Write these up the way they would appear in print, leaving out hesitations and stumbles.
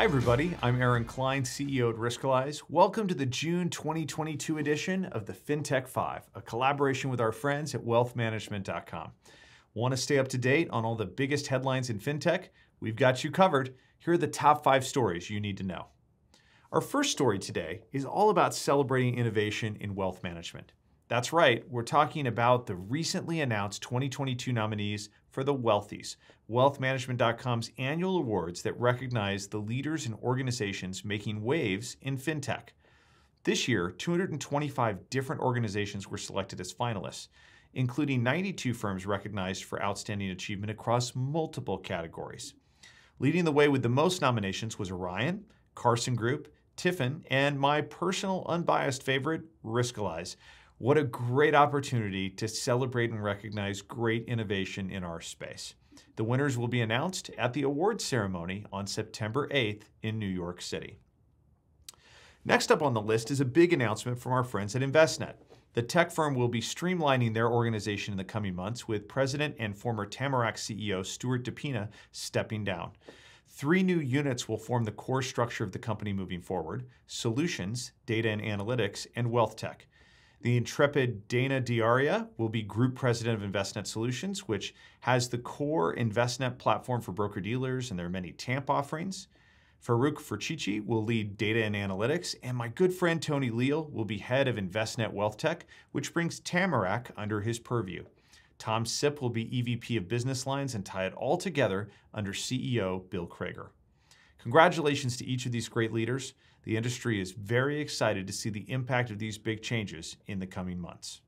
everybody. I'm Aaron Klein, CEO at Riskalyze. Welcome to the June 2022 edition of the Fintech5, a collaboration with our friends at wealthmanagement.com. Want to stay up to date on all the biggest headlines in fintech? We've got you covered. Here are the top 5 stories you need to know. Our first story today is all about celebrating innovation in wealth management. That's right, we're talking about the recently announced 2022 nominees for the Wealthies, wealthmanagement.com's annual awards that recognize the leaders and organizations making waves in fintech. This year, 225 different organizations were selected as finalists, including 92 firms recognized for outstanding achievement across multiple categories. Leading the way with the most nominations was Orion, Carson Group, Tiffin, and my personal unbiased favorite, Riskalyze. What a great opportunity to celebrate and recognize great innovation in our space. The winners will be announced at the awards ceremony on September 8th in New York City. Next up on the list is a big announcement from our friends at Investnet. The tech firm will be streamlining their organization in the coming months, with President and former Tamarack CEO Stuart DePina stepping down. 3 new units will form the core structure of the company moving forward: Solutions, Data and Analytics, and Wealth Tech. The intrepid Dana Diaria will be Group President of Investnet Solutions, which has the core Investnet platform for broker-dealers and their many TAMP offerings. Farouk Ferchichi will lead Data and Analytics, and my good friend Tony Leal will be head of Investnet Wealth Tech, which brings Tamarack under his purview. Tom Sipp will be EVP of Business Lines and tie it all together under CEO Bill Krager. Congratulations to each of these great leaders. The industry is very excited to see the impact of these big changes in the coming months.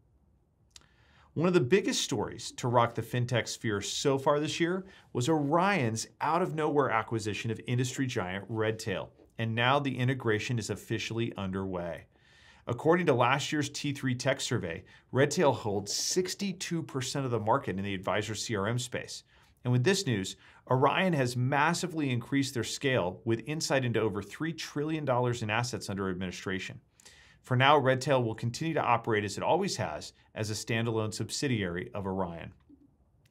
One of the biggest stories to rock the fintech sphere so far this year was Orion's out-of-nowhere acquisition of industry giant Redtail, and now the integration is officially underway. According to last year's T3 Tech survey, Redtail holds 62% of the market in the advisor CRM space. And with this news, Orion has massively increased their scale with insight into over $3 trillion in assets under administration. For now, Redtail will continue to operate as it always has, as a standalone subsidiary of Orion.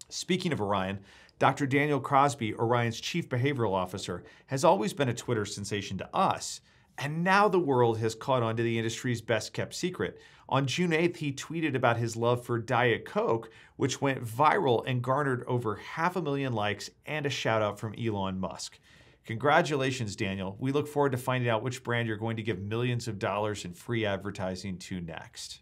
Speaking of Orion, Dr. Daniel Crosby, Orion's Chief Behavioral Officer, has always been a Twitter sensation to us, and now the world has caught on to the industry's best-kept secret. On June 8th, he tweeted about his love for Diet Coke, which went viral and garnered over 500,000 likes and a shout-out from Elon Musk. Congratulations, Daniel. We look forward to finding out which brand you're going to give millions of dollars in free advertising to next.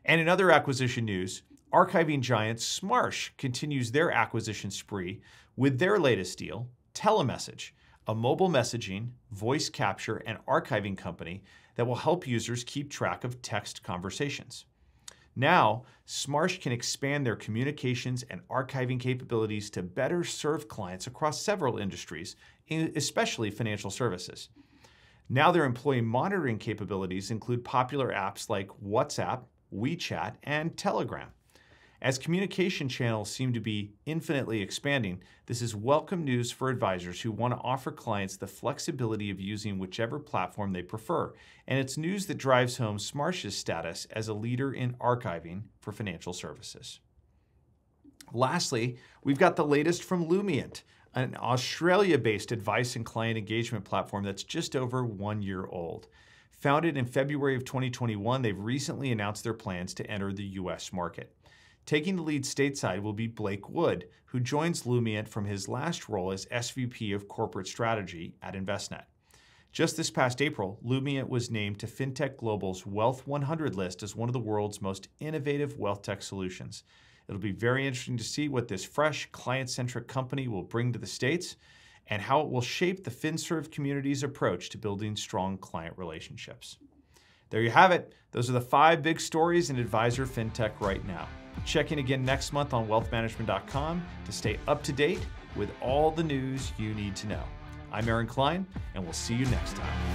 And in other acquisition news, archiving giant Smarsh continues their acquisition spree with their latest deal, Telemessage, a mobile messaging, voice capture, and archiving company that will help users keep track of text conversations. Now, Smarsh can expand their communications and archiving capabilities to better serve clients across several industries, especially financial services. Now their employee monitoring capabilities include popular apps like WhatsApp, WeChat, and Telegram. As communication channels seem to be infinitely expanding, this is welcome news for advisors who want to offer clients the flexibility of using whichever platform they prefer. And it's news that drives home Smarsh's status as a leader in archiving for financial services. Lastly, we've got the latest from Lumient, an Australia-based advice and client engagement platform that's just over 1 year old. Founded in February of 2021, they've recently announced their plans to enter the US market. Taking the lead stateside will be Blake Wood, who joins Lumient from his last role as SVP of Corporate Strategy at Investnet. Just this past April, Lumient was named to Fintech Global's Wealth 100 list as one of the world's most innovative wealth tech solutions. It'll be very interesting to see what this fresh, client-centric company will bring to the States and how it will shape the FinServ community's approach to building strong client relationships. There you have it. Those are the 5 big stories in advisor fintech right now. Check in again next month on wealthmanagement.com to stay up to date with all the news you need to know. I'm Aaron Klein, and we'll see you next time.